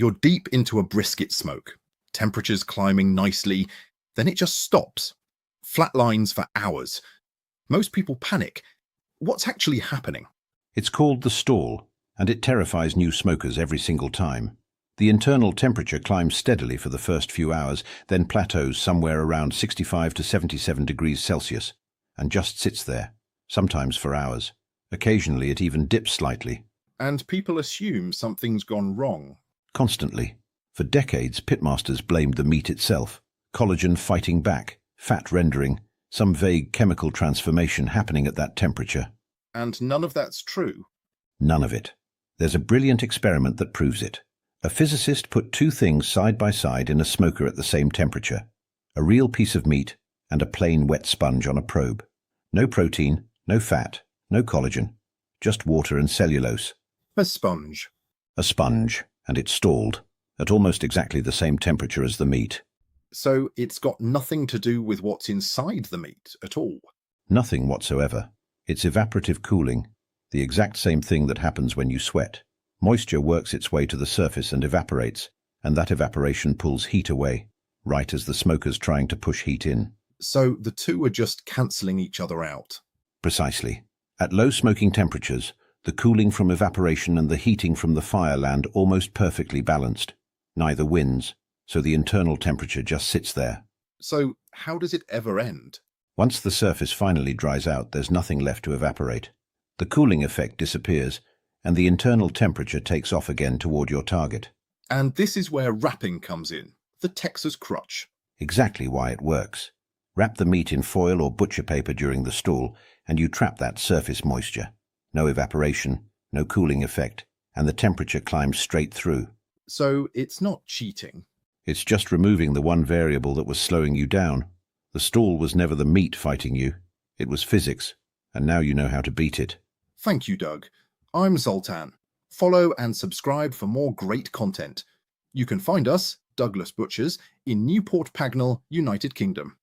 You're deep into a brisket smoke. Temperatures climbing nicely, then it just stops. Flatlines for hours. Most people panic. What's actually happening? It's called the stall, and it terrifies new smokers every single time. The internal temperature climbs steadily for the first few hours, then plateaus somewhere around 65 to 77 degrees Celsius, and just sits there, sometimes for hours. Occasionally it even dips slightly. And people assume something's gone wrong. Constantly. For decades, pitmasters blamed the meat itself. Collagen fighting back, fat rendering, some vague chemical transformation happening at that temperature. And none of that's true. None of it. There's a brilliant experiment that proves it. A physicist put two things side by side in a smoker at the same temperature. A real piece of meat and a plain wet sponge on a probe. No protein, no fat, no collagen. Just water and cellulose. A sponge. A sponge, and it stalled, at almost exactly the same temperature as the meat. So it's got nothing to do with what's inside the meat at all? Nothing whatsoever. It's evaporative cooling, the exact same thing that happens when you sweat. Moisture works its way to the surface and evaporates, and that evaporation pulls heat away, right as the smoker's trying to push heat in. So the two are just cancelling each other out? Precisely. At low smoking temperatures, the cooling from evaporation and the heating from the fire land almost perfectly balanced. Neither wins, so the internal temperature just sits there. So how does it ever end? Once the surface finally dries out, there's nothing left to evaporate. The cooling effect disappears, and the internal temperature takes off again toward your target. And this is where wrapping comes in, the Texas crutch. Exactly why it works. Wrap the meat in foil or butcher paper during the stall, and you trap that surface moisture. No evaporation, no cooling effect, and the temperature climbs straight through. So it's not cheating? It's just removing the one variable that was slowing you down. The stall was never the meat fighting you. It was physics, and now you know how to beat it. Thank you, Doug. I'm Zoltan. Follow and subscribe for more great content. You can find us, Douglas Butchers, in Newport Pagnell, United Kingdom.